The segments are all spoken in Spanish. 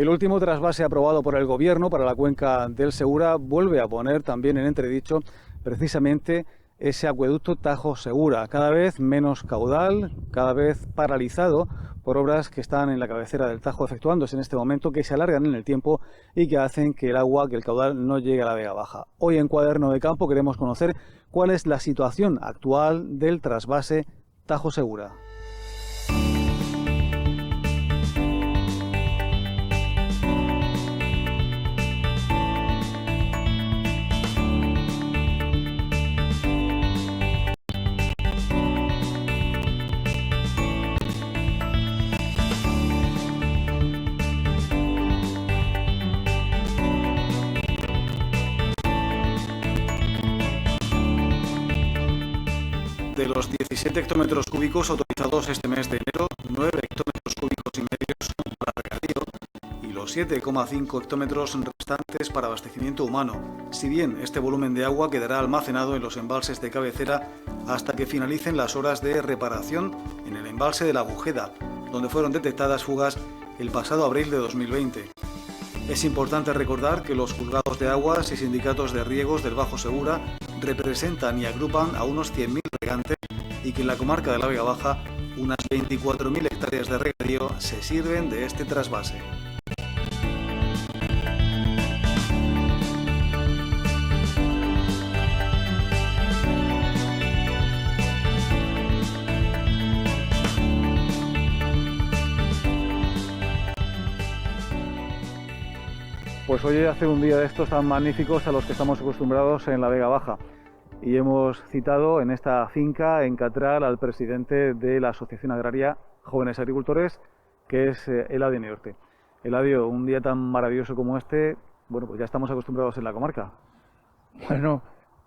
El último trasvase aprobado por el Gobierno para la cuenca del Segura vuelve a poner también en entredicho precisamente ese acueducto Tajo Segura, cada vez menos caudal, cada vez paralizado por obras que están en la cabecera del Tajo efectuándose en este momento, que se alargan en el tiempo y que hacen que el caudal no llegue a la Vega Baja. Hoy en Cuaderno de Campo queremos conocer cuál es la situación actual del trasvase Tajo Segura. De los 17 hectómetros cúbicos autorizados este mes de enero, 9 hectómetros cúbicos y medio son para regadío y los 7,5 hectómetros restantes para abastecimiento humano, si bien este volumen de agua quedará almacenado en los embalses de cabecera hasta que finalicen las obras de reparación en el embalse de la Bujeda, donde fueron detectadas fugas el pasado abril de 2020. Es importante recordar que los juzgados de aguas y sindicatos de riegos del Bajo Segura representan y agrupan a unos 100.000 regantes y que en la comarca de la Vega Baja unas 24.000 hectáreas de regadío se sirven de este trasvase. Pues hoy hace un día de estos tan magníficos a los que estamos acostumbrados en la Vega Baja. Y hemos citado en esta finca, en Catral, al presidente de la Asociación Agraria Jóvenes Agricultores, que es Eladio Niorte. Eladio, un día tan maravilloso como este, bueno, pues ya estamos acostumbrados en la comarca. Bueno,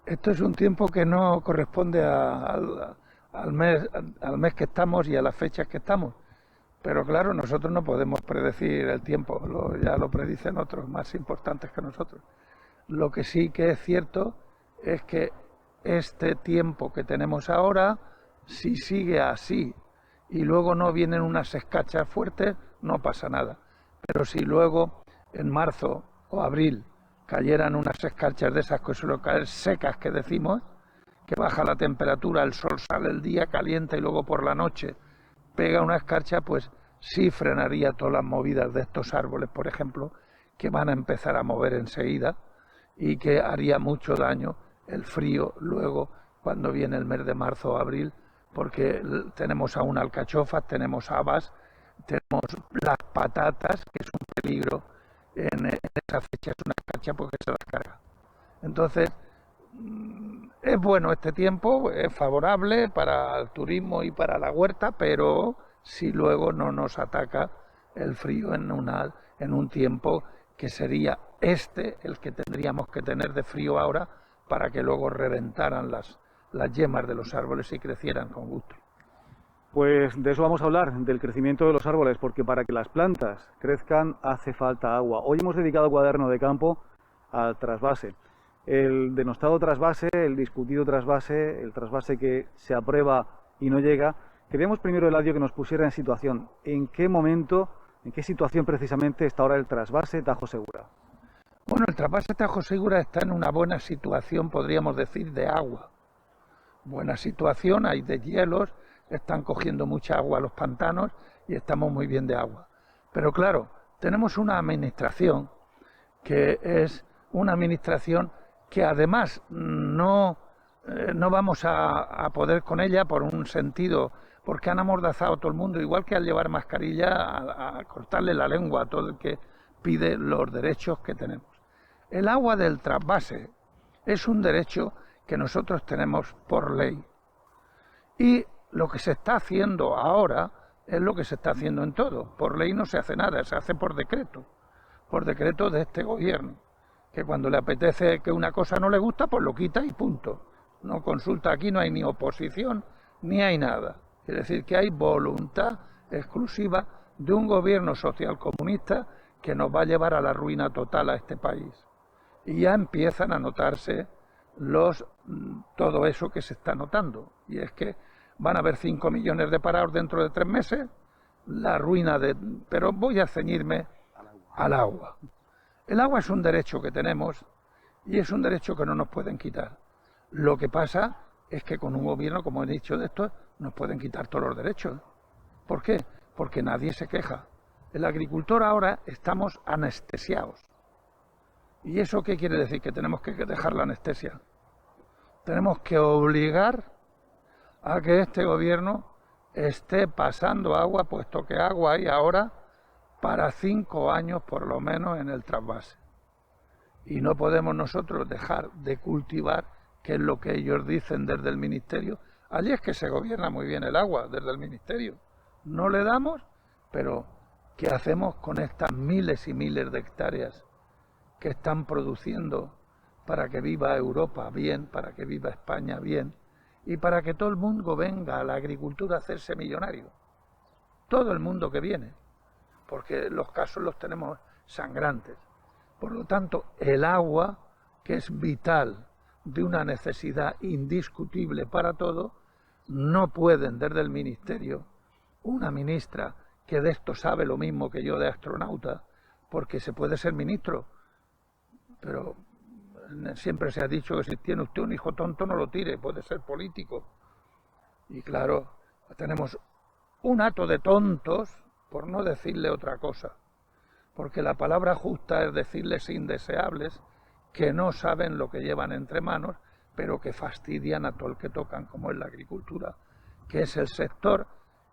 esto es un tiempo que no corresponde al mes que estamos y a las fechas que estamos. Pero claro, nosotros no podemos predecir el tiempo, ya lo predicen otros más importantes que nosotros. Lo que sí que es cierto es que este tiempo que tenemos ahora, si sigue así y luego no vienen unas escarchas fuertes, no pasa nada. Pero si luego en marzo o abril cayeran unas escarchas de esas que suelen caer secas que decimos, que baja la temperatura, el sol sale el día caliente y luego por la noche pega una escarcha, pues sí frenaría todas las movidas de estos árboles, por ejemplo, que van a empezar a mover enseguida y que haría mucho daño el frío luego cuando viene el mes de marzo o abril, porque tenemos aún alcachofas, tenemos habas, tenemos las patatas, que es un peligro en esa fecha, es una escarcha porque se las carga. Entonces, es bueno este tiempo, es favorable para el turismo y para la huerta, pero si luego no nos ataca el frío en un tiempo que sería el que tendríamos que tener de frío ahora, para que luego reventaran las yemas de los árboles y crecieran con gusto. Pues de eso vamos a hablar, del crecimiento de los árboles, porque para que las plantas crezcan hace falta agua. Hoy hemos dedicado Cuaderno de Campo al trasvase. El denostado trasvase, el discutido trasvase, el trasvase que se aprueba y no llega. Queríamos primero, Eladio, que nos pusiera en situación. ¿En qué momento, en qué situación precisamente está ahora el trasvase Tajo Segura? Bueno, el trasvase Tajo Segura está en una buena situación, podríamos decir, de agua. Buena situación, hay deshielos, están cogiendo mucha agua los pantanos y estamos muy bien de agua. Pero claro, tenemos una administración que es una administración que además no vamos a poder con ella por un sentido, porque han amordazado a todo el mundo, igual que al llevar mascarilla, a cortarle la lengua a todo el que pide los derechos que tenemos. El agua del trasvase es un derecho que nosotros tenemos por ley. Y lo que se está haciendo ahora es lo que se está haciendo en todo. Por ley no se hace nada, se hace por decreto de este gobierno, que cuando le apetece que una cosa no le gusta, pues lo quita y punto. No consulta, aquí no hay ni oposición ni hay nada. Es decir, que hay voluntad exclusiva de un gobierno socialcomunista que nos va a llevar a la ruina total a este país. Y ya empiezan a notarse todo eso que se está notando. Y es que van a haber 5 millones de parados dentro de 3 meses, la ruina pero voy a ceñirme al agua. El agua es un derecho que tenemos y es un derecho que no nos pueden quitar. Lo que pasa es que con un gobierno, como he dicho de esto, nos pueden quitar todos los derechos. ¿Por qué? Porque nadie se queja. El agricultor ahora estamos anestesiados. ¿Y eso qué quiere decir? Que tenemos que dejar la anestesia. Tenemos que obligar a que este gobierno esté pasando agua, puesto que agua hay ahora para 5 años por lo menos en el trasvase. Y no podemos nosotros dejar de cultivar, que es lo que ellos dicen desde el Ministerio. Allí es que se gobierna muy bien el agua, desde el Ministerio. No le damos, pero ¿qué hacemos con estas miles y miles de hectáreas que están produciendo para que viva Europa bien, para que viva España bien y para que todo el mundo venga a la agricultura a hacerse millonario? Todo el mundo que viene, porque los casos los tenemos sangrantes. Por lo tanto, el agua, que es vital, de una necesidad indiscutible para todo, no pueden desde el Ministerio, una ministra que de esto sabe lo mismo que yo de astronauta, porque se puede ser ministro, pero siempre se ha dicho que si tiene usted un hijo tonto no lo tire, puede ser político. Y claro, tenemos un hato de tontos, por no decirle otra cosa, porque la palabra justa es decirles indeseables, que no saben lo que llevan entre manos, pero que fastidian a todo el que tocan, como es la agricultura, que es el sector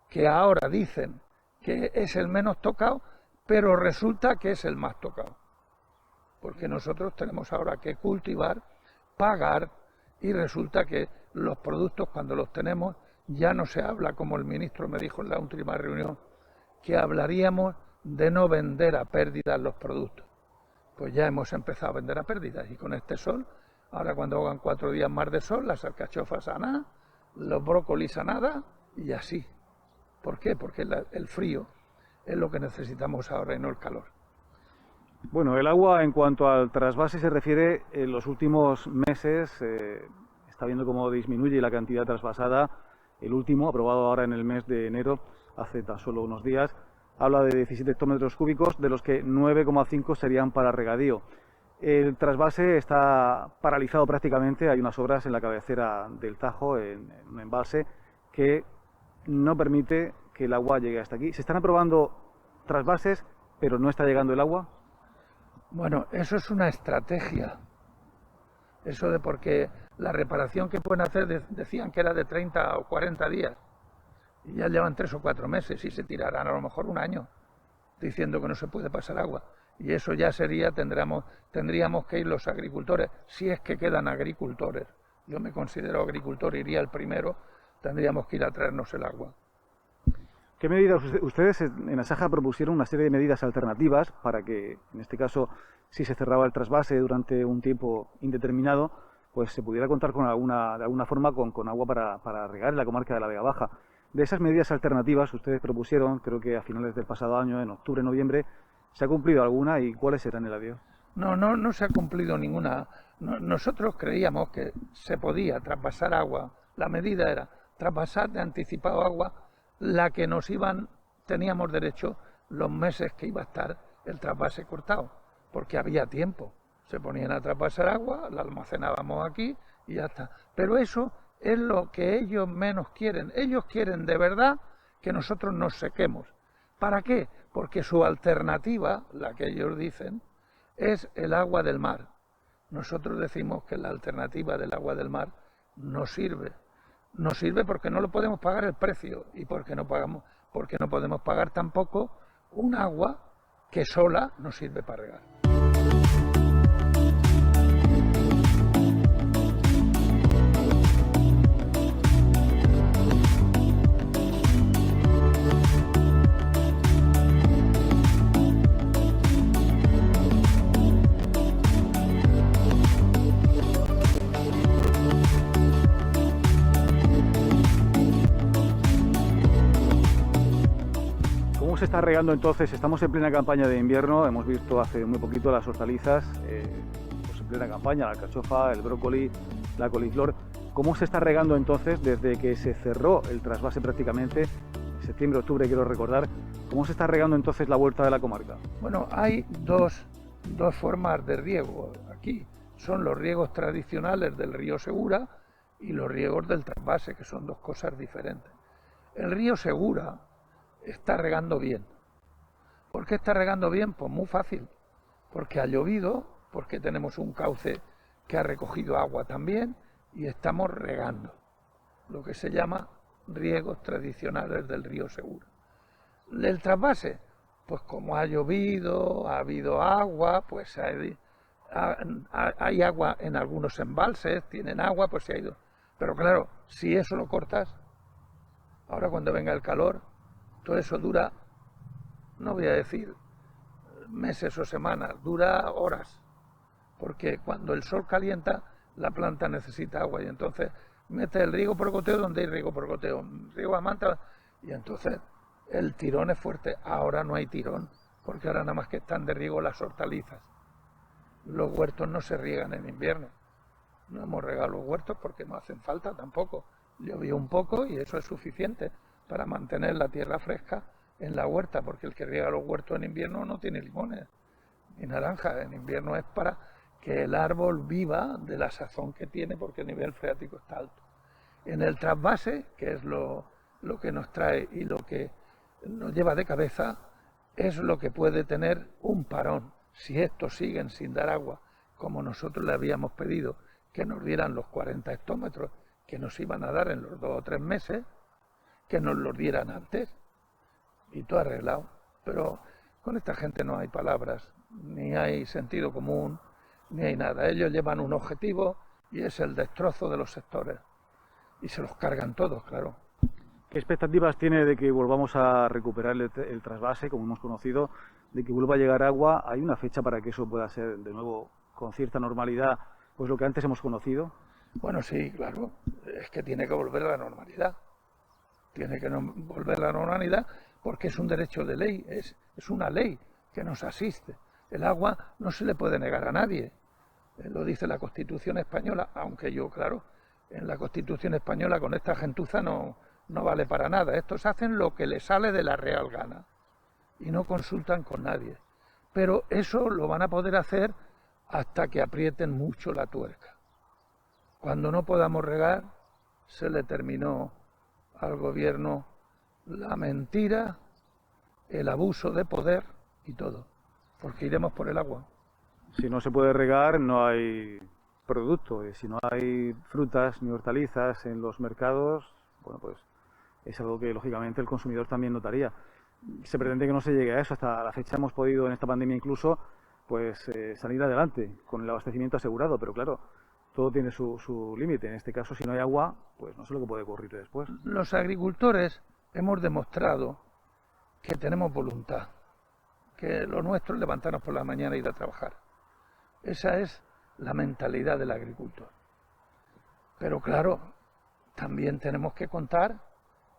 que ahora dicen que es el menos tocado, pero resulta que es el más tocado. Porque nosotros tenemos ahora que cultivar, pagar, y resulta que los productos, cuando los tenemos, ya no se habla, como el ministro me dijo en la última reunión, que hablaríamos de no vender a pérdidas los productos. Pues ya hemos empezado a vender a pérdidas, y con este sol, ahora cuando hagan 4 días más de sol, las alcachofas a nada, los brócolis a nada, y así. ¿Por qué? Porque el frío es lo que necesitamos ahora y no el calor. Bueno, el agua, en cuanto al trasvase se refiere, en los últimos meses está viendo cómo disminuye la cantidad trasvasada. El último, aprobado ahora en el mes de enero, hace tan solo unos días, habla de 17 hectómetros cúbicos, de los que 9,5 serían para regadío. El trasvase está paralizado prácticamente, hay unas obras en la cabecera del Tajo, en un embalse, que no permite que el agua llegue hasta aquí. Se están aprobando trasvases, pero no está llegando el agua. Bueno, eso es una estrategia. Eso de porque la reparación que pueden hacer decían que era de 30 o 40 días. Y ya llevan 3 o 4 meses y se tirarán a lo mejor un año diciendo que no se puede pasar agua. Y eso ya sería, tendríamos que ir los agricultores, si es que quedan agricultores. Yo me considero agricultor, iría el primero, tendríamos que ir a traernos el agua. ¿Qué medidas ustedes en Asaja propusieron una serie de medidas alternativas para que, en este caso, si se cerraba el trasvase durante un tiempo indeterminado, pues se pudiera contar con de alguna forma con agua para regar en la comarca de la Vega Baja? De esas medidas alternativas ustedes propusieron, creo que a finales del pasado año, en octubre, noviembre, ¿se ha cumplido alguna y cuáles serán, Eladio? No se ha cumplido ninguna. Nosotros creíamos que se podía traspasar agua. La medida era traspasar de anticipado agua la que teníamos derecho los meses que iba a estar el trasvase cortado, porque había tiempo. Se ponían a traspasar agua, la almacenábamos aquí y ya está. Pero eso es lo que ellos menos quieren. Ellos quieren de verdad que nosotros nos sequemos. ¿Para qué? Porque su alternativa, la que ellos dicen, es el agua del mar. Nosotros decimos que la alternativa del agua del mar no sirve. No sirve porque no lo podemos pagar el precio y porque no podemos pagar tampoco un agua que sola no sirve para regar. ¿Cómo se está regando entonces? Estamos en plena campaña de invierno, hemos visto hace muy poquito las hortalizas, pues en plena campaña, la alcachofa, el brócoli, la coliflor. ¿Cómo se está regando entonces desde que se cerró el trasvase prácticamente, septiembre, octubre quiero recordar? ¿Cómo se está regando entonces la huerta de la comarca? Bueno, hay dos formas de riego aquí. Son los riegos tradicionales del río Segura y los riegos del trasvase, que son dos cosas diferentes. El río Segura está regando bien. ¿Por qué está regando bien? Pues muy fácil. Porque ha llovido, porque tenemos un cauce que ha recogido agua también y estamos regando. Lo que se llama riegos tradicionales del río Segura. El trasvase, pues como ha llovido, ha habido agua, pues hay agua en algunos embalses, tienen agua, pues se ha ido. Pero claro, si eso lo cortas, ahora cuando venga el calor, todo eso dura, no voy a decir meses o semanas, dura horas, porque cuando el sol calienta, la planta necesita agua y entonces mete el riego por goteo donde hay riego por goteo, riego a manta, y entonces el tirón es fuerte. Ahora no hay tirón, porque ahora nada más que están de riego las hortalizas. Los huertos no se riegan en invierno. No hemos regado los huertos porque no hacen falta tampoco. Llovió un poco y eso es suficiente para mantener la tierra fresca en la huerta, porque el que riega los huertos en invierno no tiene limones ni naranjas. En invierno es para que el árbol viva de la sazón que tiene, porque el nivel freático está alto. En el trasvase, que es lo que nos trae y lo que nos lleva de cabeza, es lo que puede tener un parón. Si estos siguen sin dar agua, como nosotros le habíamos pedido que nos dieran los 40 hectómetros que nos iban a dar en los 2 o 3 meses, que nos los dieran antes, y todo arreglado. Pero con esta gente no hay palabras, ni hay sentido común, ni hay nada. Ellos llevan un objetivo y es el destrozo de los sectores. Y se los cargan todos, claro. ¿Qué expectativas tiene de que volvamos a recuperar el trasvase, como hemos conocido, de que vuelva a llegar agua? ¿Hay una fecha para que eso pueda ser de nuevo con cierta normalidad, pues lo que antes hemos conocido? Bueno, sí, claro, es que tiene que volver a la normalidad. Tiene que volver a la normalidad porque es un derecho de ley, es una ley que nos asiste. El agua no se le puede negar a nadie. Lo dice la Constitución española, aunque yo, claro, en la Constitución española con esta gentuza no vale para nada. Estos hacen lo que les sale de la real gana y no consultan con nadie. Pero eso lo van a poder hacer hasta que aprieten mucho la tuerca. Cuando no podamos regar, se le terminó al gobierno la mentira, el abuso de poder y todo, porque iremos por el agua. Si no se puede regar, no hay producto. Si no hay frutas ni hortalizas en los mercados, bueno, pues es algo que lógicamente el consumidor también notaría. Se pretende que no se llegue a eso. Hasta la fecha hemos podido en esta pandemia incluso pues salir adelante con el abastecimiento asegurado, pero claro, todo tiene su límite. En este caso, si no hay agua, pues no sé lo que puede ocurrir después. Los agricultores hemos demostrado que tenemos voluntad, que lo nuestro es levantarnos por la mañana e ir a trabajar. Esa es la mentalidad del agricultor. Pero claro, también tenemos que contar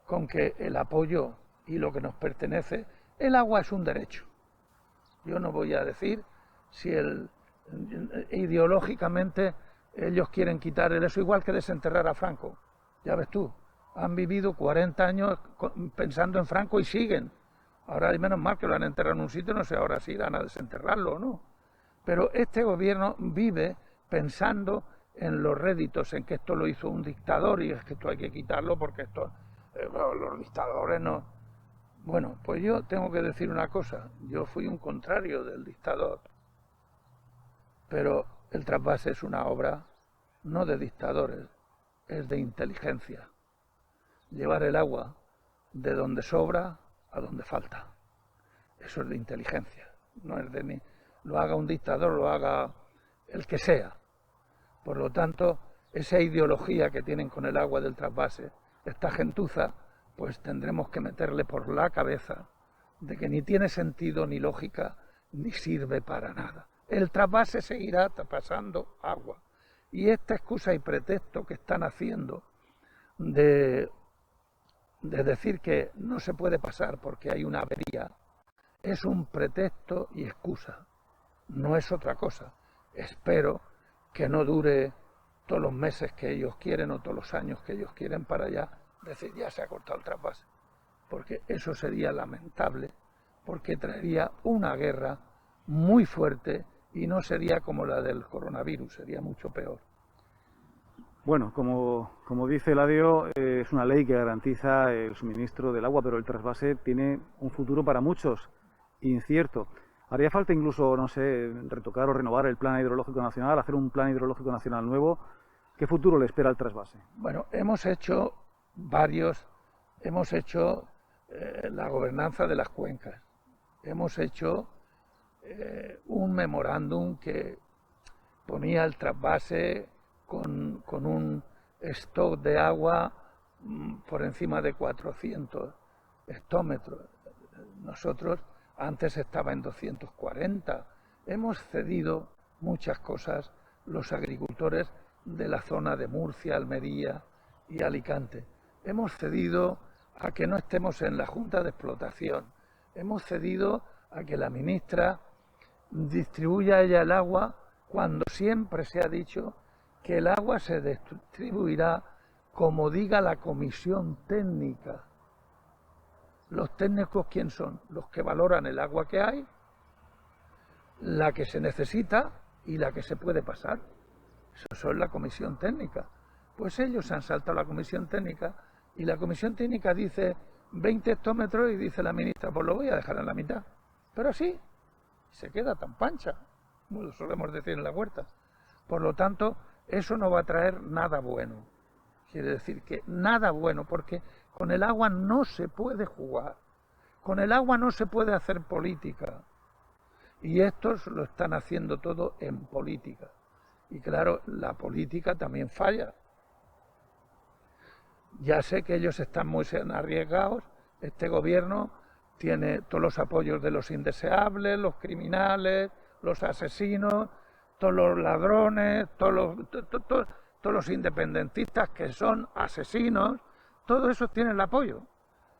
con que el apoyo y lo que nos pertenece, el agua es un derecho. Yo no voy a decir si ideológicamente ellos quieren quitar eso, igual que desenterrar a Franco. Ya ves tú, han vivido 40 años pensando en Franco y siguen. Ahora hay menos mal que lo han enterrado en un sitio, no sé ahora si irán a desenterrarlo o no. Pero este gobierno vive pensando en los réditos, en que esto lo hizo un dictador y es que esto hay que quitarlo porque esto, los dictadores no. Bueno, pues yo tengo que decir una cosa, yo fui un contrario del dictador, pero el trasvase es una obra no de dictadores, es de inteligencia. Llevar el agua de donde sobra a donde falta. Eso es de inteligencia, no es de ni lo haga un dictador, lo haga el que sea. Por lo tanto, esa ideología que tienen con el agua del trasvase, esta gentuza, pues tendremos que meterle por la cabeza de que ni tiene sentido ni lógica ni sirve para nada. El trasvase seguirá pasando agua. Y esta excusa y pretexto que están haciendo de decir que no se puede pasar porque hay una avería, es un pretexto y excusa. No es otra cosa. Espero que no dure todos los meses que ellos quieren o todos los años que ellos quieren para ya decir ya se ha cortado el trasvase, porque eso sería lamentable porque traería una guerra muy fuerte y no sería como la del coronavirus, sería mucho peor. Bueno, como dice Eladio, es una ley que garantiza el suministro del agua, pero el trasvase tiene un futuro para muchos incierto. Haría falta incluso, no sé, retocar o renovar el Plan Hidrológico Nacional, hacer un Plan Hidrológico Nacional nuevo. ¿Qué futuro le espera al trasvase? Bueno, hemos hecho varios, hemos hecho la gobernanza de las cuencas, hemos hecho un memorándum que ponía el trasvase con un stock de agua por encima de 400 hectómetros. Nosotros antes estaba en 240. Hemos cedido muchas cosas los agricultores de la zona de Murcia, Almería y Alicante. Hemos cedido a que no estemos en la Junta de Explotación. Hemos cedido a que la ministra distribuya ella el agua cuando siempre se ha dicho que el agua se distribuirá como diga la comisión técnica. ¿Los técnicos quién son? Los que valoran el agua que hay, la que se necesita y la que se puede pasar. Eso es la comisión técnica. Pues ellos han saltado la comisión técnica y la comisión técnica dice 20 hectómetros y dice la ministra, pues lo voy a dejar en la mitad. Pero así se queda tan pancha, como lo solemos decir en la huerta. Por lo tanto, eso no va a traer nada bueno. Quiere decir que nada bueno, porque con el agua no se puede jugar. Con el agua no se puede hacer política. Y estos lo están haciendo todo en política. Y claro, la política también falla. Ya sé que ellos están muy arriesgados. Este gobierno tiene todos los apoyos de los indeseables, los criminales, los asesinos, todos los ladrones, todos los independentistas que son asesinos. Todos esos tienen el apoyo.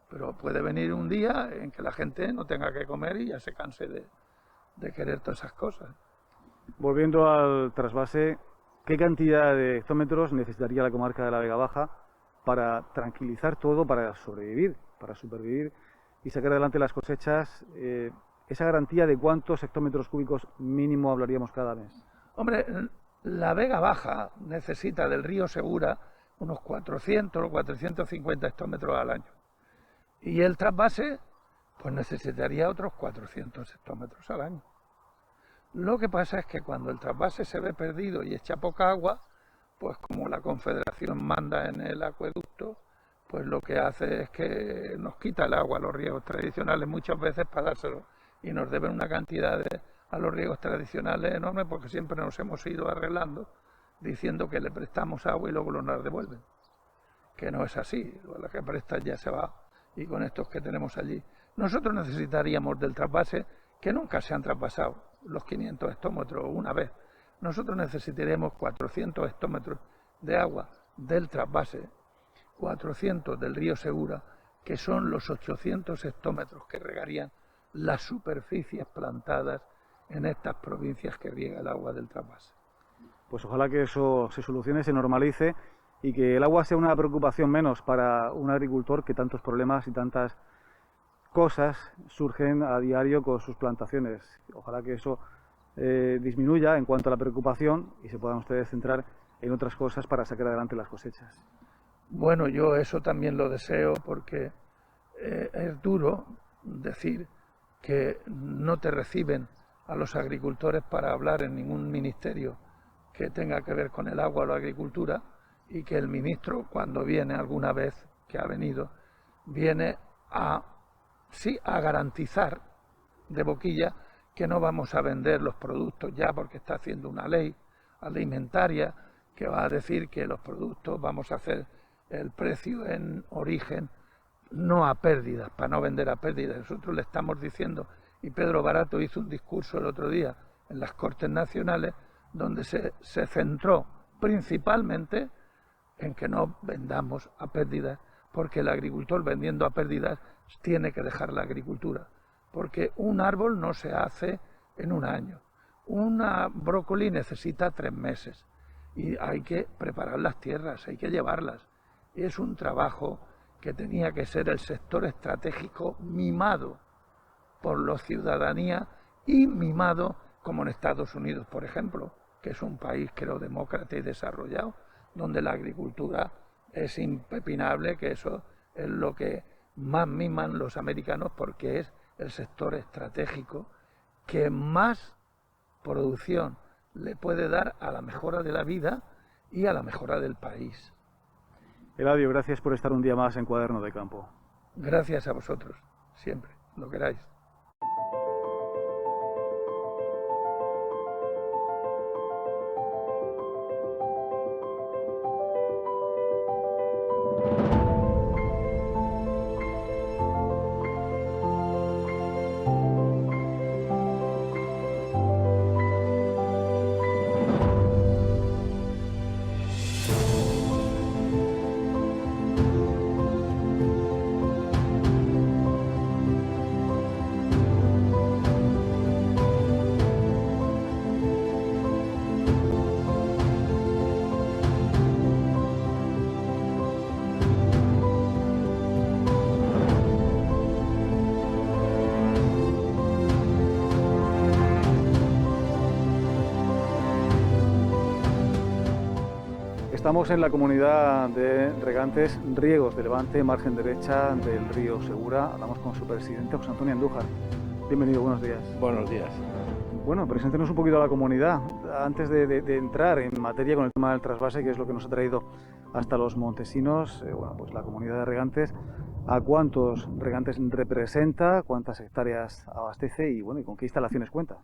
Pero puede venir un día en que la gente no tenga que comer y ya se canse de querer todas esas cosas. Volviendo al trasvase, ¿qué cantidad de hectómetros necesitaría la comarca de la Vega Baja para tranquilizar todo, para sobrevivir, para supervivir y sacar adelante las cosechas? ¿Esa garantía de cuántos hectómetros cúbicos mínimo hablaríamos cada mes? Hombre, la Vega Baja necesita del río Segura unos 400 o 450 hectómetros al año. Y el trasvase, pues necesitaría otros 400 hectómetros al año. Lo que pasa es que cuando el trasvase se ve perdido y echa poca agua, pues como la Confederación manda en el acueducto, pues lo que hace es que nos quita el agua a los riegos tradicionales muchas veces para dárselo. Y nos deben una cantidad a los riegos tradicionales enorme porque siempre nos hemos ido arreglando diciendo que le prestamos agua y luego nos devuelven. Que no es así, la que prestas ya se va y con estos que tenemos allí. Nosotros necesitaríamos del trasvase que nunca se han traspasado los 500 hectómetros una vez. Nosotros necesitaremos 400 hectómetros de agua del trasvase, 400 del río Segura, que son los 800 hectómetros que regarían las superficies plantadas en estas provincias que riega el agua del trasvase. Pues ojalá que eso se solucione, se normalice y que el agua sea una preocupación menos para un agricultor que tantos problemas y tantas cosas surgen a diario con sus plantaciones. Ojalá que eso disminuya en cuanto a la preocupación y se puedan ustedes centrar en otras cosas para sacar adelante las cosechas. Bueno, yo eso también lo deseo porque es duro decir que no te reciben a los agricultores para hablar en ningún ministerio que tenga que ver con el agua o la agricultura y que el ministro, cuando viene alguna vez que ha venido, viene a garantizar de boquilla que no vamos a vender los productos ya porque está haciendo una ley alimentaria que va a decir que los productos vamos a hacer el precio en origen no a pérdidas, para no vender a pérdidas. Nosotros le estamos diciendo, y Pedro Barato hizo un discurso el otro día en las Cortes Nacionales donde se centró principalmente en que no vendamos a pérdidas, porque el agricultor vendiendo a pérdidas tiene que dejar la agricultura, porque un árbol no se hace en un año, una brócoli necesita 3 meses y hay que preparar las tierras, hay que llevarlas. Y es un trabajo que tenía que ser el sector estratégico mimado por la ciudadanía y mimado como en Estados Unidos, por ejemplo, que es un país, creo, demócrata y desarrollado, donde la agricultura es impepinable, que eso es lo que más miman los americanos porque es el sector estratégico que más producción le puede dar a la mejora de la vida y a la mejora del país. Eladio, gracias por estar un día más en Cuaderno de Campo. Gracias a vosotros, siempre, lo queráis. Estamos en la comunidad de regantes Riegos de Levante, margen derecha del río Segura. Hablamos con su presidente, José Antonio Andújar. Bienvenido, buenos días. Buenos días. Bueno, preséntenos un poquito a la comunidad. Antes de entrar en materia con el tema del trasvase, que es lo que nos ha traído hasta los montesinos, bueno, pues la comunidad de regantes, ¿a cuántos regantes representa? ¿Cuántas hectáreas abastece? Y bueno, ¿y con qué instalaciones cuenta?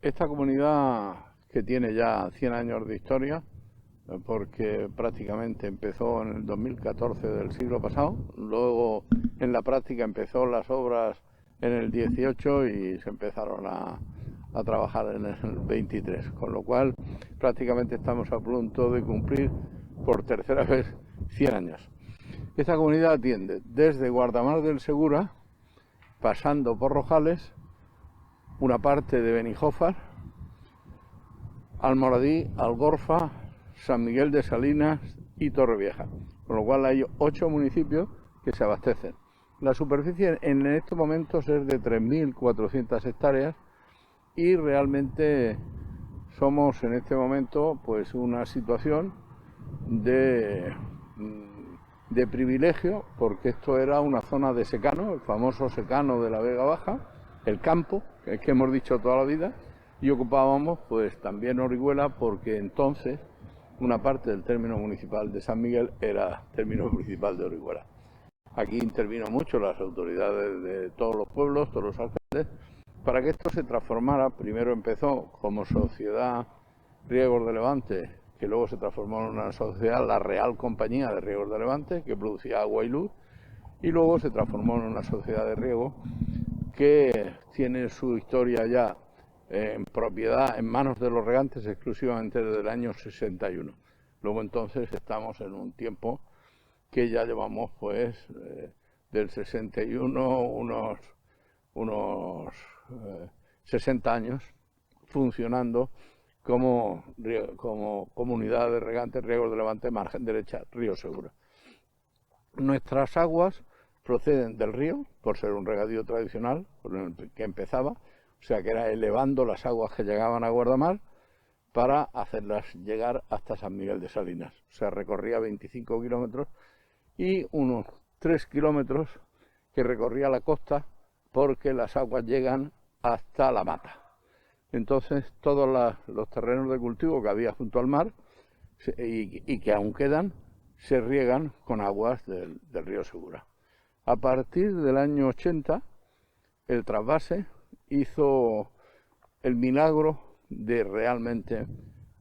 Esta comunidad, que tiene ya 100 años de historia, porque prácticamente empezó en el 2014 del siglo pasado, luego en la práctica empezó las obras en el 18 y se empezaron a trabajar en el 23, con lo cual prácticamente estamos a punto de cumplir por tercera vez 100 años. Esta comunidad atiende desde Guardamar del Segura, pasando por Rojales, una parte de Benijofar, Almoradí, Algorfa, San Miguel de Salinas y Torrevieja, con lo cual hay 8 municipios que se abastecen. La superficie en estos momentos es de 3.400 hectáreas y realmente somos en este momento pues una situación de privilegio, porque esto era una zona de secano, el famoso secano de la Vega Baja, el campo, que hemos dicho toda la vida, y ocupábamos pues también Orihuela, porque entonces una parte del término municipal de San Miguel era término municipal de Orihuela. Aquí intervino mucho las autoridades de todos los pueblos, todos los alcaldes, para que esto se transformara. Primero empezó como Sociedad Riegos de Levante, que luego se transformó en una sociedad, la Real Compañía de Riegos de Levante, que producía agua y luz, y luego se transformó en una sociedad de riego que tiene su historia ya en propiedad, en manos de los regantes exclusivamente desde el año 61. Luego entonces estamos en un tiempo que ya llevamos pues del 61 unos 60 años funcionando como comunidad de regantes Riegos de Levante, margen derecha, río Segura. Nuestras aguas proceden del río, por ser un regadío tradicional con el que empezaba, o sea que era elevando las aguas que llegaban a Guardamar para hacerlas llegar hasta San Miguel de Salinas. O sea, recorría 25 kilómetros y unos 3 kilómetros que recorría la costa, porque las aguas llegan hasta la mata. Entonces todos los terrenos de cultivo que había junto al mar y que aún quedan, se riegan con aguas del río Segura. A partir del año 80, el trasvase hizo el milagro de realmente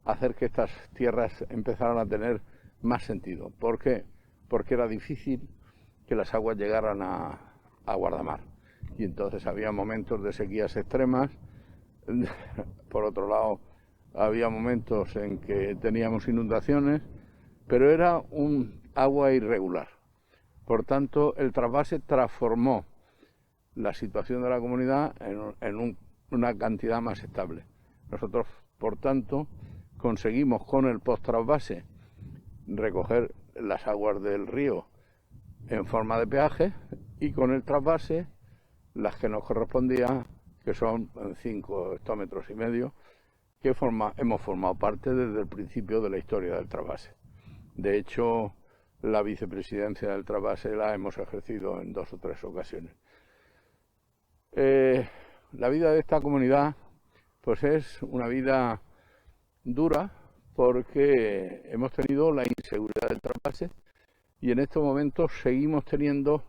hacer que estas tierras empezaran a tener más sentido. ¿Por qué? Porque era difícil que las aguas llegaran a Guardamar. Y entonces había momentos de sequías extremas. Por otro lado, había momentos en que teníamos inundaciones, pero era un agua irregular. Por tanto, el trasvase transformó la situación de la comunidad en una cantidad más estable. Nosotros, por tanto, conseguimos con el post-trasvase recoger las aguas del río en forma de peaje, y con el trasvase las que nos correspondían, que son 5,5 hectómetros, que hemos formado parte desde el principio de la historia del trasvase. De hecho, la vicepresidencia del trasvase la hemos ejercido en 2 o 3 ocasiones. La vida de esta comunidad pues es una vida dura, porque hemos tenido la inseguridad del trasvase y en estos momentos seguimos teniendo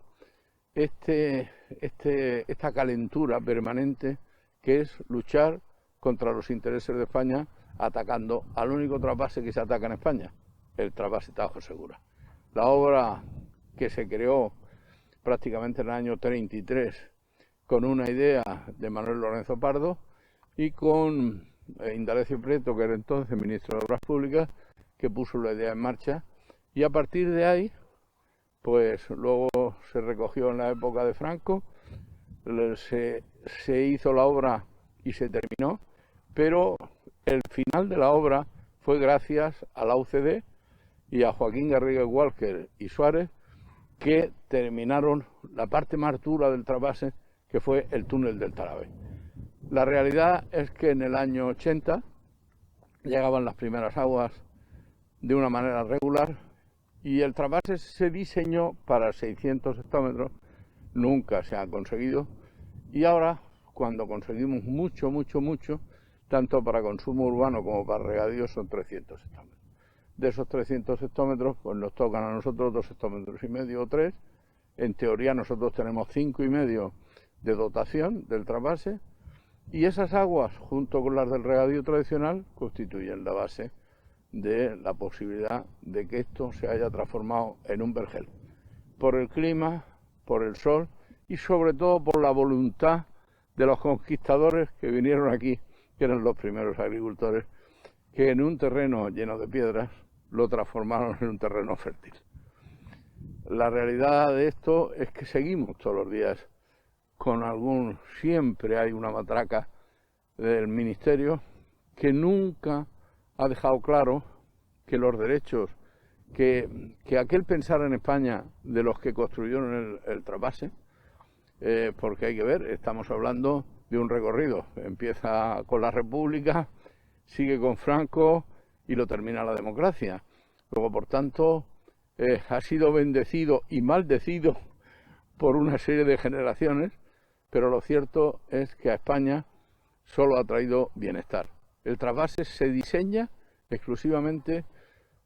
esta calentura permanente, que es luchar contra los intereses de España, atacando al único trasvase que se ataca en España, el trasvase Tajo Segura. La obra que se creó prácticamente en el año 33 con una idea de Manuel Lorenzo Pardo y con Indalecio Prieto, que era entonces ministro de Obras Públicas, que puso la idea en marcha, y a partir de ahí, pues luego se recogió en la época de Franco, se hizo la obra y se terminó, pero el final de la obra fue gracias a la UCD y a Joaquín Garriga Walker y Suárez, que terminaron la parte más dura del trasvase, que fue el túnel del Talavés. La realidad es que en el año 80 llegaban las primeras aguas de una manera regular y el trasvase se diseñó para 600 hectómetros, nunca se ha conseguido, y ahora, cuando conseguimos mucho, tanto para consumo urbano como para regadío, son 300 hectómetros. De esos 300 hectómetros, pues nos tocan a nosotros 2,5 hectómetros o 3. En teoría nosotros tenemos 5,5 de dotación del trasvase, y esas aguas, junto con las del regadío tradicional, constituyen la base de la posibilidad de que esto se haya transformado en un vergel. Por el clima, por el sol y sobre todo por la voluntad de los conquistadores que vinieron aquí, que eran los primeros agricultores, que en un terreno lleno de piedras lo transformaron en un terreno fértil. La realidad de esto es que seguimos todos los días siempre hay una matraca del ministerio que nunca ha dejado claro que los derechos que aquel pensar en España de los que construyeron el trasvase, porque hay que ver, estamos hablando de un recorrido, empieza con la República, sigue con Franco y lo termina la democracia. Luego, por tanto, ha sido bendecido y maldecido por una serie de generaciones, pero lo cierto es que a España solo ha traído bienestar. El trasvase se diseña exclusivamente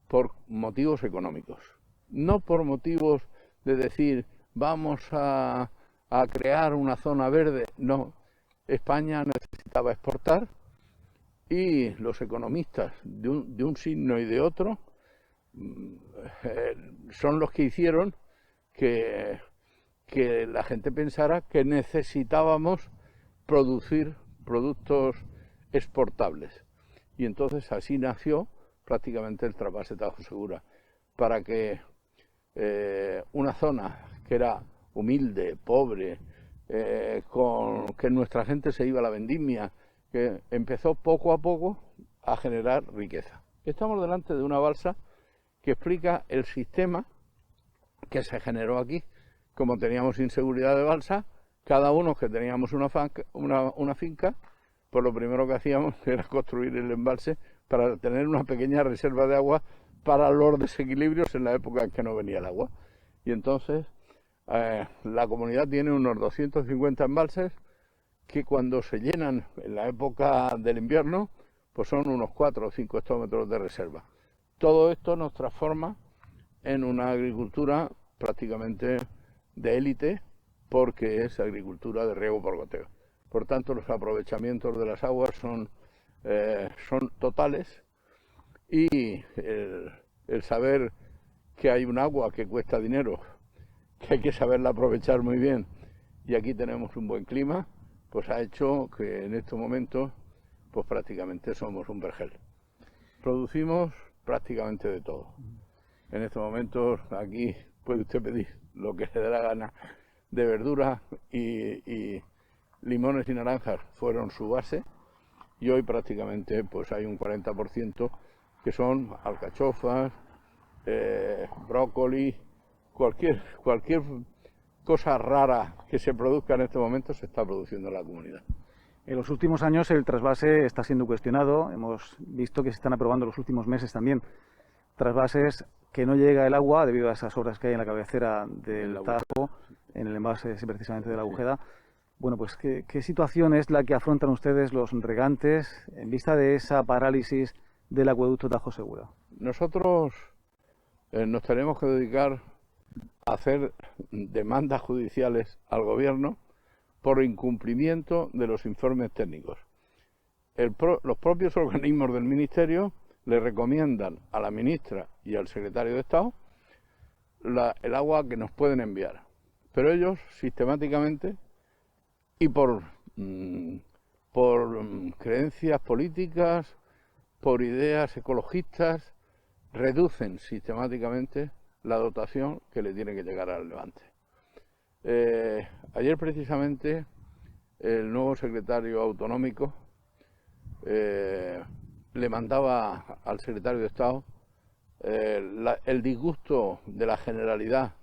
por motivos económicos, no por motivos de decir vamos a crear una zona verde. No, España necesitaba exportar y los economistas de un signo y de otro son los que hicieron que la gente pensara que necesitábamos producir productos exportables. Y entonces así nació prácticamente el trasvase Tajo Segura, para que una zona que era humilde, pobre, que nuestra gente se iba a la vendimia, que empezó poco a poco a generar riqueza. Estamos delante de una balsa que explica el sistema que se generó aquí. Como teníamos inseguridad de balsa, cada uno que teníamos una finca, pues lo primero que hacíamos era construir el embalse para tener una pequeña reserva de agua para los desequilibrios en la época en que no venía el agua. Y entonces la comunidad tiene unos 250 embalses que cuando se llenan en la época del invierno, pues son unos 4 o 5 hectómetros de reserva. Todo esto nos transforma en una agricultura prácticamente de élite, porque es agricultura de riego por goteo. Por tanto, los aprovechamientos de las aguas son totales, y el saber que hay un agua que cuesta dinero, que hay que saberla aprovechar muy bien, y aquí tenemos un buen clima, pues ha hecho que en estos momentos pues prácticamente somos un vergel. Producimos prácticamente de todo. En estos momentos aquí puede usted pedir lo que le dé la gana de verdura, y limones y naranjas fueron su base, y hoy prácticamente pues hay un 40% que son alcachofas, brócoli, cualquier cosa rara que se produzca en este momento se está produciendo en la comunidad. En los últimos años el trasvase está siendo cuestionado. Hemos visto que se están aprobando los últimos meses también trasvases que no llega el agua debido a esas obras que hay en la cabecera del Tajo, en el embalse precisamente de la Agujeda. Bueno, pues ¿qué situación es la que afrontan ustedes los regantes en vista de esa parálisis del acueducto Tajo Segura? Nosotros nos tenemos que dedicar a hacer demandas judiciales al gobierno por incumplimiento de los informes técnicos. Los propios organismos del Ministerio le recomiendan a la ministra y al secretario de Estado el agua que nos pueden enviar, pero ellos sistemáticamente y por creencias políticas, por ideas ecologistas, reducen sistemáticamente la dotación que le tiene que llegar al Levante. Ayer precisamente el nuevo secretario autonómico le mandaba al secretario de Estado el disgusto de la Generalidad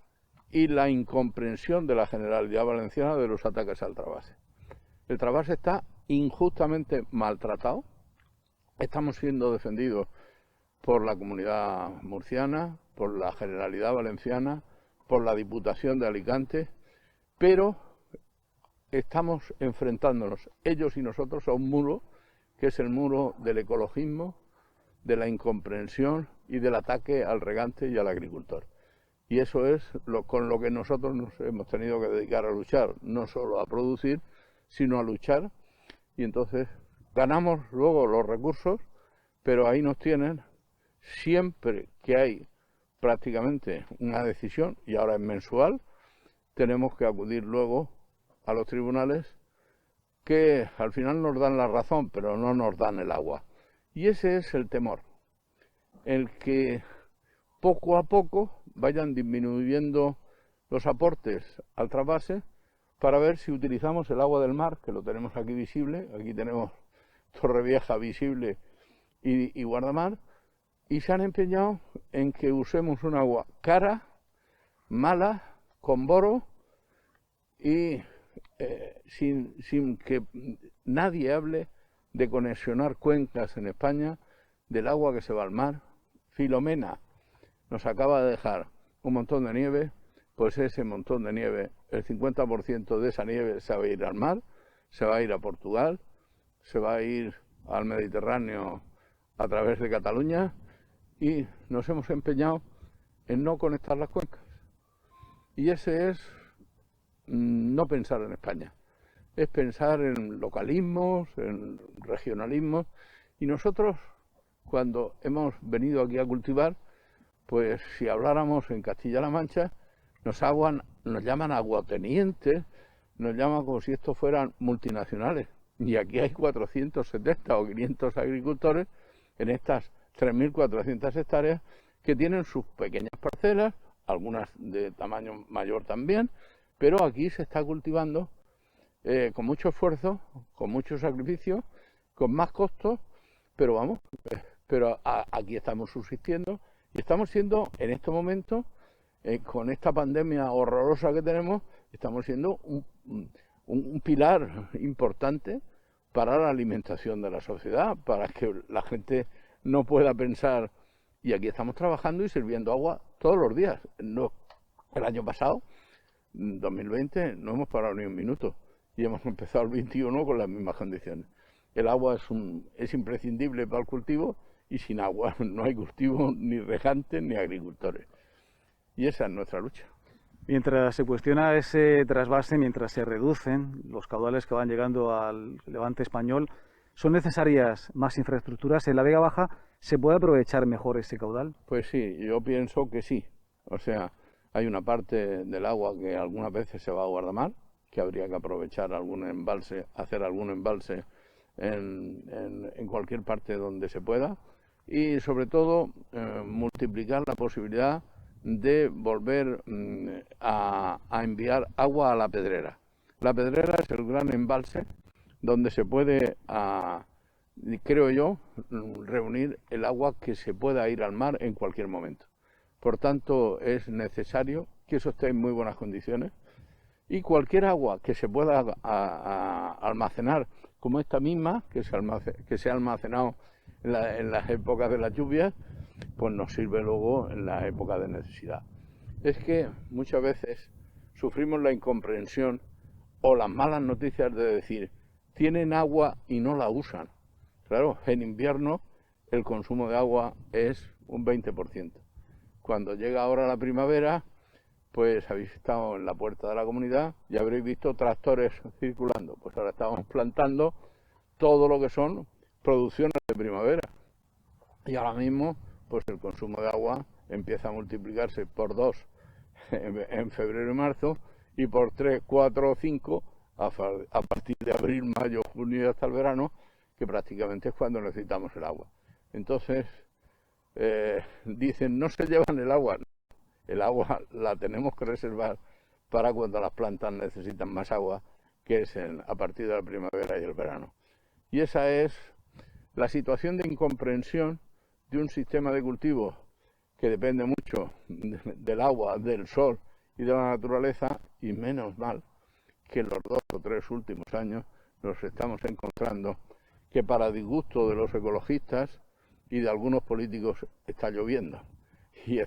y la incomprensión de la Generalidad Valenciana de los ataques al trasvase. El trasvase está injustamente maltratado. Estamos siendo defendidos por la Comunidad Murciana, por la Generalidad Valenciana, por la Diputación de Alicante, pero estamos enfrentándonos, ellos y nosotros, a un muro que es el muro del ecologismo, de la incomprensión y del ataque al regante y al agricultor. Y eso es con lo que nosotros nos hemos tenido que dedicar a luchar, no solo a producir, sino a luchar. Y entonces ganamos luego los recursos, pero ahí nos tienen siempre que hay prácticamente una decisión, y ahora es mensual, tenemos que acudir luego a los tribunales que al final nos dan la razón, pero no nos dan el agua. Y ese es el temor, el que poco a poco vayan disminuyendo los aportes al trasvase para ver si utilizamos el agua del mar, que lo tenemos aquí visible, aquí tenemos Torrevieja visible y Guardamar, y se han empeñado en que usemos un agua cara, mala, con boro y sin que nadie hable de conexionar cuencas en España del agua que se va al mar. Filomena nos acaba de dejar un montón de nieve, pues ese montón de nieve, el 50% de esa nieve se va a ir al mar, se va a ir a Portugal, se va a ir al Mediterráneo a través de Cataluña, y nos hemos empeñado en no conectar las cuencas. Y ese es no pensar en España, es pensar en localismos, en regionalismos, y nosotros cuando hemos venido aquí a cultivar, pues si habláramos en Castilla-La Mancha, nos llaman aguatenientes, nos llaman como si estos fueran multinacionales, y aquí hay 470 o 500 agricultores en estas 3.400 hectáreas que tienen sus pequeñas parcelas, algunas de tamaño mayor también, pero aquí se está cultivando con mucho esfuerzo, con mucho sacrificio, con más costos, pero vamos, aquí estamos subsistiendo y estamos siendo en este momento, con esta pandemia horrorosa que tenemos, estamos siendo un pilar importante para la alimentación de la sociedad, para que la gente no pueda pensar, y aquí estamos trabajando y sirviendo agua todos los días. No, el año pasado, 2020, no hemos parado ni un minuto y hemos empezado el 21 con las mismas condiciones. El agua es imprescindible para el cultivo, y sin agua no hay cultivo, ni regantes ni agricultores. Y esa es nuestra lucha. Mientras se cuestiona ese trasvase, mientras se reducen los caudales que van llegando al Levante español, ¿son necesarias más infraestructuras? ¿En la Vega Baja se puede aprovechar mejor ese caudal? Pues sí, yo pienso que sí. O sea, hay una parte del agua que algunas veces se va a Guardamar, que habría que aprovechar algún embalse, hacer algún embalse en cualquier parte donde se pueda, y sobre todo multiplicar la posibilidad de volver a enviar agua a La Pedrera. La Pedrera es el gran embalse donde se puede, creo yo, reunir el agua que se pueda ir al mar en cualquier momento. Por tanto, es necesario que eso esté en muy buenas condiciones. Y cualquier agua que se pueda almacenar, como esta misma, que se ha almacenado en las épocas de las lluvias, pues nos sirve luego en la época de necesidad. Es que muchas veces sufrimos la incomprensión o las malas noticias de decir, tienen agua y no la usan. Claro, en invierno el consumo de agua es un 20%. Cuando llega ahora la primavera, pues habéis estado en la puerta de la comunidad y habréis visto tractores circulando. Pues ahora estamos plantando todo lo que son producciones de primavera. Y ahora mismo, pues el consumo de agua empieza a multiplicarse por 2 en febrero y marzo, y por 3, 4 o 5 a partir de abril, mayo, junio y hasta el verano, que prácticamente es cuando necesitamos el agua. Entonces, dicen, no se llevan el agua. El agua la tenemos que reservar para cuando las plantas necesitan más agua, que es a partir de la primavera y el verano. Y esa es la situación de incomprensión de un sistema de cultivo que depende mucho del agua, del sol y de la naturaleza, y menos mal que en los 2 o 3 últimos años nos estamos encontrando que, para disgusto de los ecologistas y de algunos políticos, está lloviendo. Y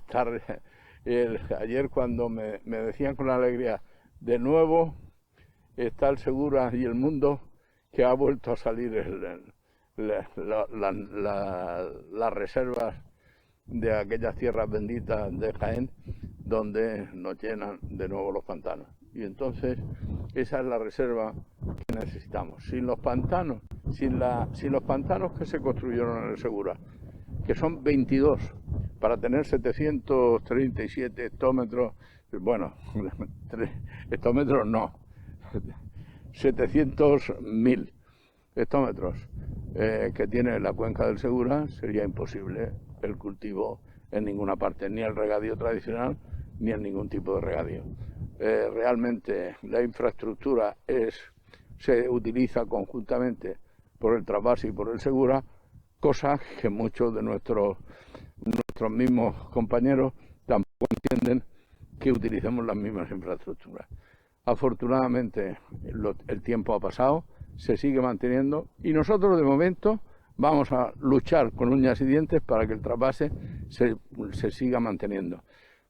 ayer, cuando me decían con alegría, de nuevo está el Segura y el Mundo, que ha vuelto a salir las reservas de aquellas tierras benditas de Jaén, donde nos llenan de nuevo los pantanos. Y entonces esa es la reserva que necesitamos. Sin los pantanos que se construyeron en el Segura, que son 22, para tener 737 hectómetros, bueno, hectómetros no, 700.000 hectómetros que tiene la cuenca del Segura, sería imposible el cultivo en ninguna parte, ni el regadío tradicional, ni en ningún tipo de regadío. Realmente la infraestructura se utiliza conjuntamente por el trasvase y por el Segura, cosa que muchos de nuestros mismos compañeros tampoco entienden, que utilicemos las mismas infraestructuras. Afortunadamente el tiempo ha pasado, se sigue manteniendo, y nosotros de momento vamos a luchar con uñas y dientes para que el trasvase se siga manteniendo,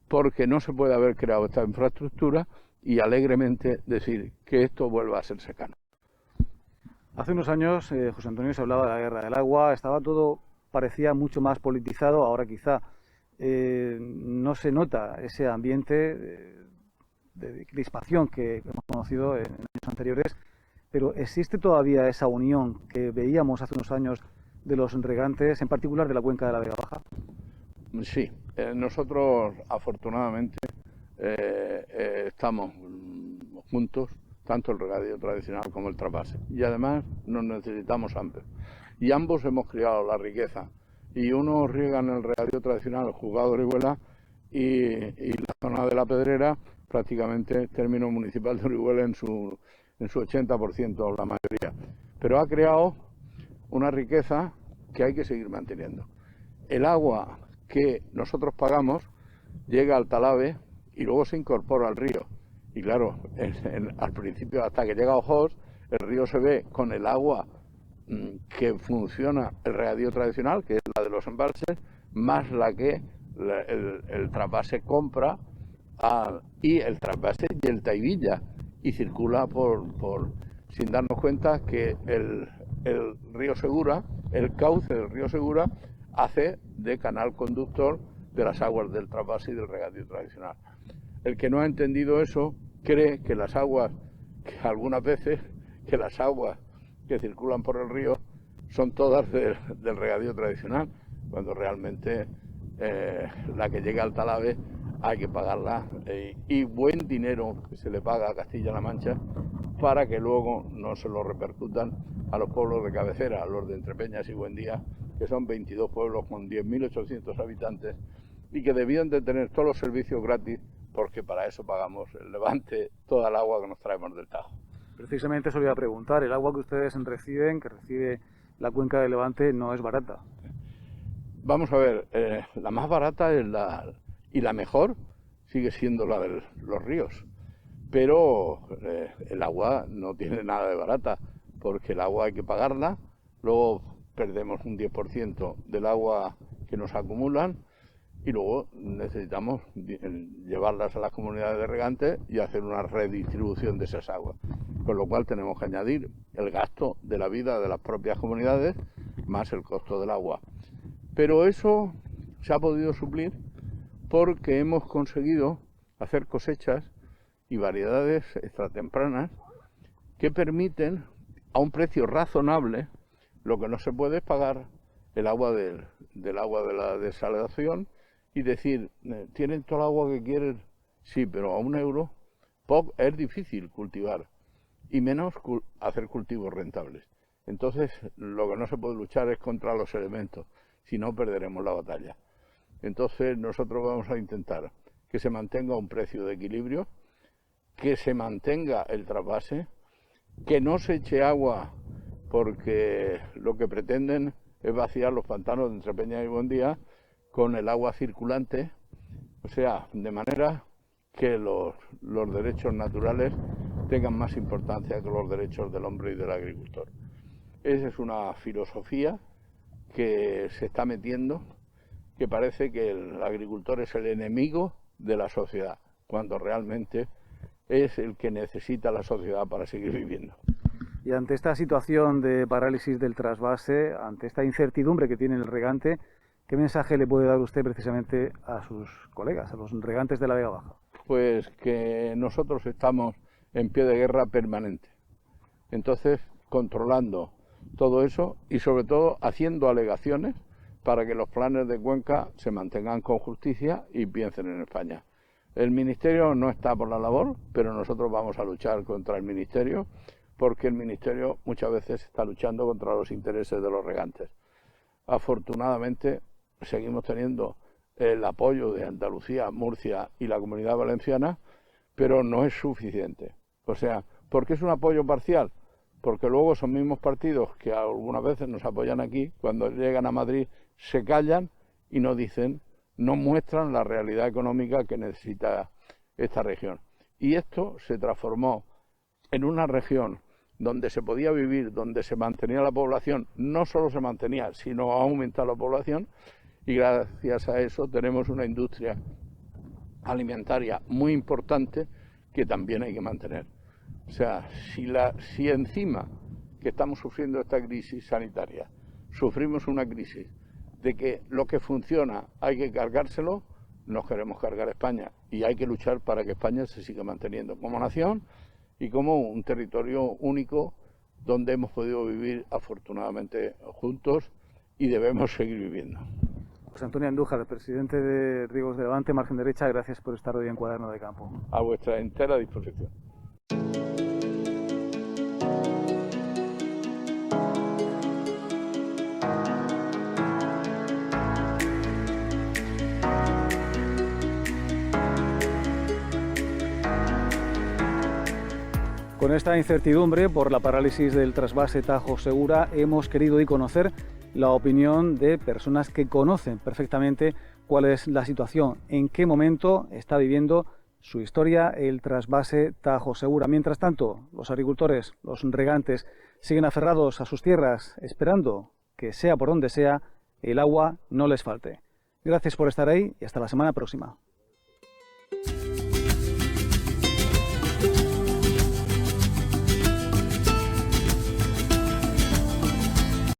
porque no se puede haber creado esta infraestructura y alegremente decir que esto vuelva a ser secano. Hace unos años, José Antonio, se hablaba de la guerra del agua, estaba todo, parecía mucho más politizado. Ahora quizá no se nota ese ambiente de crispación que hemos conocido en años anteriores, pero ¿existe todavía esa unión que veíamos hace unos años de los regantes, en particular de la cuenca de la Vega Baja? Sí, nosotros afortunadamente estamos juntos, tanto el regadío tradicional como el trasvase, y además nos necesitamos ambos. Y ambos hemos creado la riqueza, y unos riegan el regadío tradicional, el juzgado de Orihuela, y la zona de la Pedrera, prácticamente término municipal de Orihuela en su 80%, la mayoría. Pero ha creado una riqueza que hay que seguir manteniendo. El agua que nosotros pagamos llega al Talave y luego se incorpora al río. Y claro, al principio, hasta que llega a Ojos, el río se ve con el agua que funciona el regadío tradicional, que es la de los embalses, más la que el trasvase compra, y el trasvase y el Taivilla, y circula sin darnos cuenta que el río Segura, el cauce del río Segura, hace de canal conductor de las aguas del trasvase y del regadío tradicional. El que no ha entendido eso cree que las aguas, que algunas veces, que las aguas que circulan por el río son todas del regadío tradicional, cuando realmente la que llega al Talave hay que pagarla, y buen dinero que se le paga a Castilla-La Mancha, para que luego no se lo repercutan a los pueblos de cabecera, a los de Entrepeñas y Buendía, que son 22 pueblos con 10.800 habitantes y que debían de tener todos los servicios gratis, porque para eso pagamos el Levante toda el agua que nos traemos del Tajo. Precisamente eso le iba a preguntar, el agua que ustedes reciben, que recibe la cuenca del Levante, no es barata. Vamos a ver, la más barata es y la mejor sigue siendo la de los ríos, pero el agua no tiene nada de barata, porque el agua hay que pagarla, luego perdemos un 10% del agua que nos acumulan y luego necesitamos llevarlas a las comunidades de regantes y hacer una redistribución de esas aguas, con lo cual tenemos que añadir el gasto de la vida de las propias comunidades más el costo del agua. Pero eso se ha podido suplir porque hemos conseguido hacer cosechas y variedades extratempranas que permiten a un precio razonable. Lo que no se puede es pagar el agua del agua de la desalación y decir, ¿tienen toda el agua que quieren? Sí, pero a €1 es difícil cultivar y menos hacer cultivos rentables. Entonces, lo que no se puede luchar es contra los elementos, si no perderemos la batalla. Entonces, nosotros vamos a intentar que se mantenga un precio de equilibrio, que se mantenga el trasvase, que no se eche agua porque lo que pretenden es vaciar los pantanos de Entrepeña y Buendía con el agua circulante, o sea, de manera que los derechos naturales tengan más importancia que los derechos del hombre y del agricultor. Esa es una filosofía que se está metiendo, que parece que el agricultor es el enemigo de la sociedad, cuando realmente es el que necesita la sociedad para seguir viviendo. Y ante esta situación de parálisis del trasvase, ante esta incertidumbre que tiene el regante, ¿qué mensaje le puede dar usted precisamente a sus colegas, a los regantes de la Vega Baja? Pues que nosotros estamos en pie de guerra permanente. Entonces, controlando todo eso y sobre todo haciendo alegaciones para que los planes de cuenca se mantengan con justicia y piensen en España. El Ministerio no está por la labor, pero nosotros vamos a luchar contra el Ministerio, porque el Ministerio muchas veces está luchando contra los intereses de los regantes. Afortunadamente, seguimos teniendo el apoyo de Andalucía, Murcia y la Comunidad Valenciana, pero no es suficiente. O sea, ¿por qué es un apoyo parcial? Porque luego esos mismos partidos que algunas veces nos apoyan aquí, cuando llegan a Madrid se callan y no dicen, no muestran la realidad económica que necesita esta región. Y esto se transformó en una región donde se podía vivir, donde se mantenía la población, no solo se mantenía, sino aumentaba la población, y gracias a eso tenemos una industria alimentaria muy importante que también hay que mantener. O sea, si encima que estamos sufriendo esta crisis sanitaria, sufrimos una crisis de que lo que funciona hay que cargárselo, nos queremos cargar España y hay que luchar para que España se siga manteniendo como nación y como un territorio único donde hemos podido vivir afortunadamente juntos y debemos seguir viviendo. José Antonio Andújar, presidente de Riegos de Levante, Margen Derecha, gracias por estar hoy en Cuaderno de Campo. A vuestra entera disposición. Con esta incertidumbre por la parálisis del trasvase Tajo-Segura hemos querido hoy conocer la opinión de personas que conocen perfectamente cuál es la situación, en qué momento está viviendo su historia el trasvase Tajo-Segura. Mientras tanto, los agricultores, los regantes, siguen aferrados a sus tierras, esperando que sea por donde sea, el agua no les falte. Gracias por estar ahí y hasta la semana próxima.